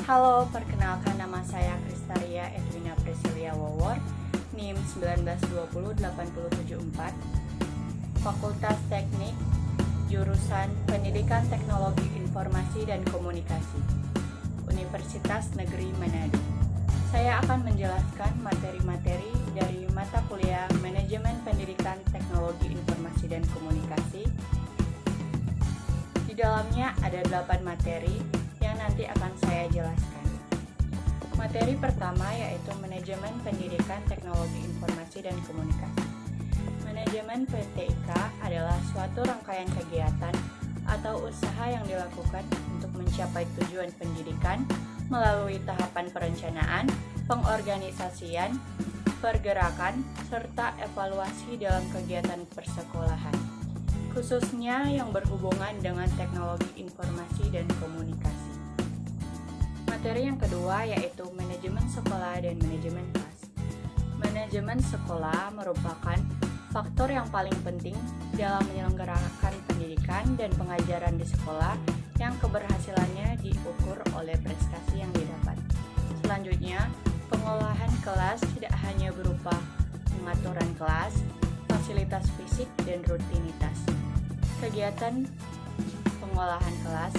Halo, perkenalkan nama saya Kristaria Edwina Presilia Wawor, NIM 1920874, Fakultas Teknik, Jurusan Pendidikan Teknologi Informasi dan Komunikasi, Universitas Negeri Manado. Saya akan menjelaskan materi-materi dari mata kuliah Manajemen Pendidikan Teknologi Informasi dan Komunikasi. Di dalamnya ada 8 materi yang nanti akan saya jelaskan. Materi pertama yaitu Manajemen Pendidikan Teknologi Informasi dan Komunikasi. Manajemen PTIK adalah suatu rangkaian kegiatan atau usaha yang dilakukan untuk mencapai tujuan pendidikan melalui tahapan perencanaan, pengorganisasian, pergerakan, serta evaluasi dalam kegiatan persekolahan, khususnya yang berhubungan dengan teknologi informasi dan komunikasi. Materi yang kedua yaitu manajemen sekolah dan manajemen kelas. Manajemen sekolah merupakan faktor yang paling penting dalam menyelenggarakan pendidikan dan pengajaran di sekolah yang keberhasilannya diukur oleh prestasi yang didapat. Selanjutnya, pengolahan kelas tidak hanya berupa pengaturan kelas, fasilitas fisik, dan rutinitas. Kegiatan pengolahan kelas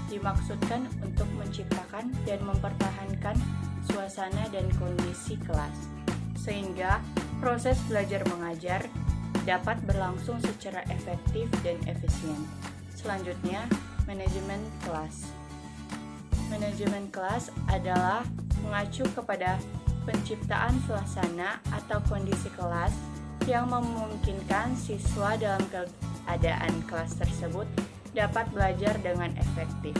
dimaksudkan untuk menciptakan dan mempertahankan suasana dan kondisi kelas, sehingga proses belajar mengajar dapat berlangsung secara efektif dan efisien. Selanjutnya, manajemen kelas. Manajemen kelas adalah mengacu kepada penciptaan suasana atau kondisi kelas yang memungkinkan siswa dalam keadaan kelas tersebut dapat belajar dengan efektif.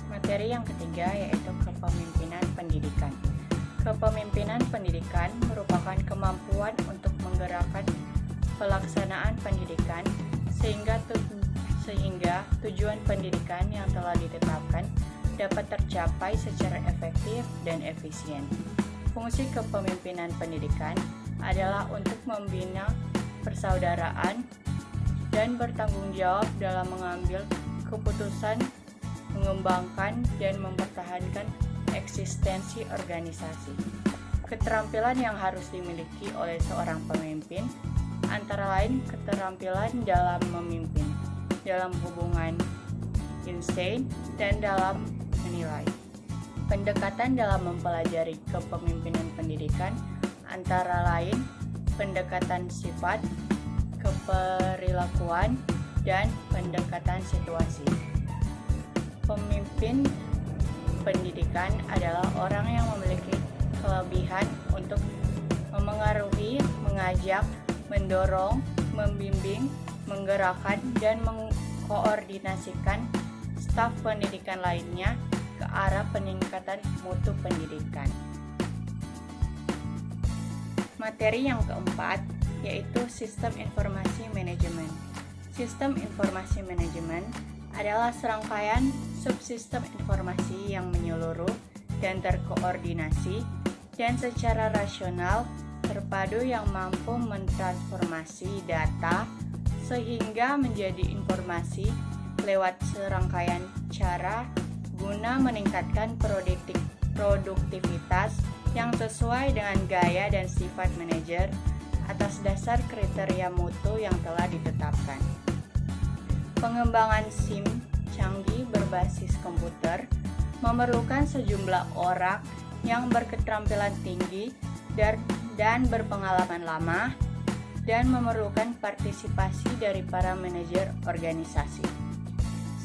Materi yang ketiga yaitu kepemimpinan pendidikan. Kepemimpinan pendidikan merupakan kemampuan untuk menggerakkan pelaksanaan pendidikan sehingga tujuan pendidikan yang telah ditetapkan dapat tercapai secara efektif dan efisien. Fungsi kepemimpinan pendidikan adalah untuk membina persaudaraan dan bertanggung jawab dalam mengambil keputusan, mengembangkan dan mempertahankan eksistensi organisasi. Keterampilan yang harus dimiliki oleh seorang pemimpin antara lain keterampilan dalam memimpin, dalam hubungan insight, dan dalam menilai. Pendekatan dalam mempelajari kepemimpinan pendidikan antara lain pendekatan sifat, keperilakuan, dan pendekatan situasi. Pemimpin pendidikan adalah orang yang memiliki kelebihan untuk memengaruhi, mengajak, mendorong, membimbing, menggerakkan, dan mengkoordinasikan staf pendidikan lainnya ke arah peningkatan mutu pendidikan. Materi yang keempat yaitu Sistem Informasi Manajemen. Sistem Informasi Manajemen adalah serangkaian subsistem informasi yang menyeluruh dan terkoordinasi dan secara rasional terpadu yang mampu mentransformasi data sehingga menjadi informasi lewat serangkaian cara guna meningkatkan produktivitas yang sesuai dengan gaya dan sifat manajer atas dasar kriteria mutu yang telah ditetapkan. Pengembangan SIM canggih berbasis komputer memerlukan sejumlah orang yang berketerampilan tinggi dan berpengalaman lama dan memerlukan partisipasi dari para manajer organisasi.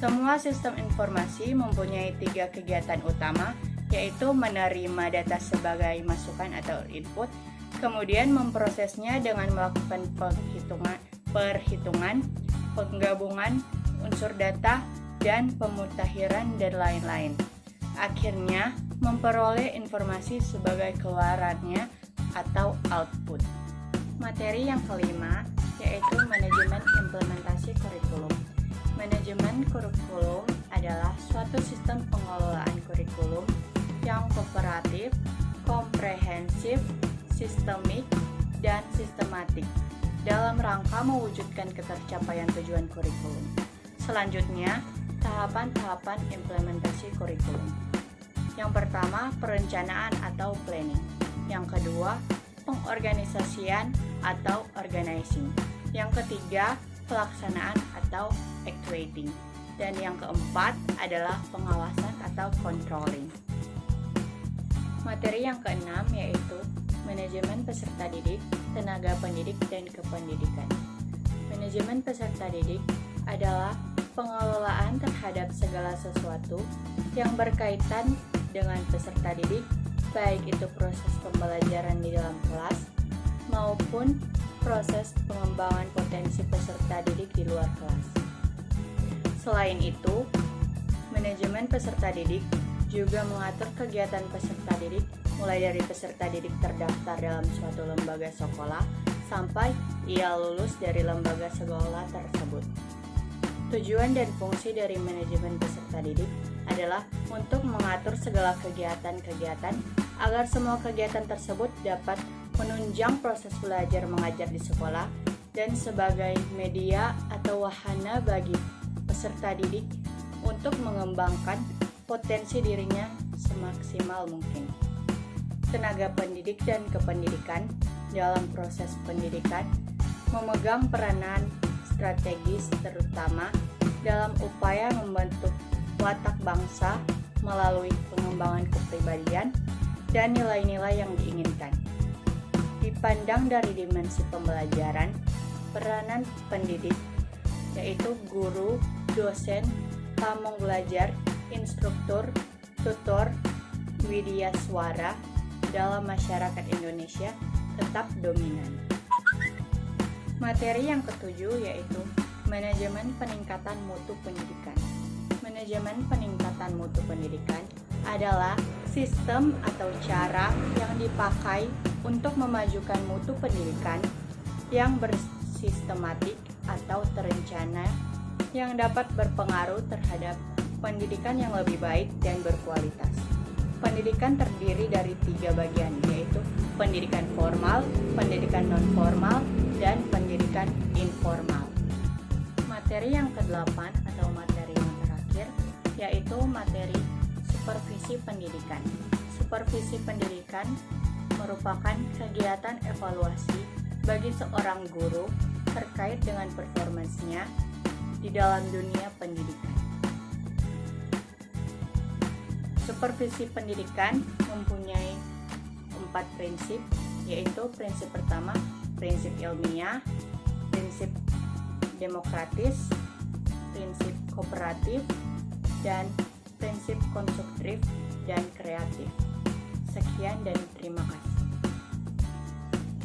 Semua sistem informasi mempunyai 3 kegiatan utama, yaitu menerima data sebagai masukan atau input, kemudian memprosesnya dengan melakukan perhitungan, penggabungan unsur data, dan pemutakhiran dan lain-lain. Akhirnya, memperoleh informasi sebagai keluarannya atau output. Materi yang kelima yaitu manajemen implementasi kurikulum. Manajemen kurikulum adalah suatu sistem pengelolaan kurikulum yang kooperatif, komprehensif, sistemik, dan sistematik dalam rangka mewujudkan ketercapaian tujuan kurikulum. Selanjutnya, tahapan-tahapan implementasi kurikulum. Yang pertama, perencanaan atau planning. Yang kedua, pengorganisasian atau organizing. Yang ketiga, pelaksanaan atau actuating. Dan yang keempat adalah pengawasan atau controlling. Materi yang keenam yaitu manajemen peserta didik, tenaga pendidik, dan kependidikan. Manajemen peserta didik adalah pengelolaan terhadap segala sesuatu yang berkaitan dengan peserta didik, baik itu proses pembelajaran di dalam kelas maupun proses pengembangan potensi peserta didik di luar kelas. Selain itu, manajemen peserta didik juga mengatur kegiatan peserta didik mulai dari peserta didik terdaftar dalam suatu lembaga sekolah sampai ia lulus dari lembaga sekolah tersebut. Tujuan dan fungsi dari manajemen peserta didik adalah untuk mengatur segala kegiatan-kegiatan agar semua kegiatan tersebut dapat menunjang proses belajar mengajar di sekolah dan sebagai media atau wahana bagi peserta didik untuk mengembangkan potensi dirinya semaksimal mungkin. Tenaga pendidik dan kependidikan dalam proses pendidikan memegang peranan strategis terutama dalam upaya membentuk watak bangsa melalui pengembangan kepribadian dan nilai-nilai yang diinginkan. Dipandang dari dimensi pembelajaran, peranan pendidik yaitu guru, dosen, pamong belajar, instruktur, tutor, widyaswara dalam masyarakat Indonesia tetap dominan. Materi yang ketujuh yaitu manajemen peningkatan mutu pendidikan. Manajemen peningkatan mutu pendidikan adalah sistem atau cara yang dipakai untuk memajukan mutu pendidikan yang bersistematik atau terencana yang dapat berpengaruh terhadap pendidikan yang lebih baik dan berkualitas. Pendidikan terdiri dari 3 bagian, yaitu pendidikan formal, pendidikan non-formal, dan pendidikan informal. Materi yang ke-8 atau materi yang terakhir, yaitu materi supervisi pendidikan. Supervisi pendidikan merupakan kegiatan evaluasi bagi seorang guru terkait dengan performansinya di dalam dunia pendidikan. Supervisi pendidikan mempunyai 4 prinsip, yaitu prinsip pertama, prinsip ilmiah, prinsip demokratis, prinsip kooperatif, dan prinsip konstruktif dan kreatif. Sekian dan terima kasih.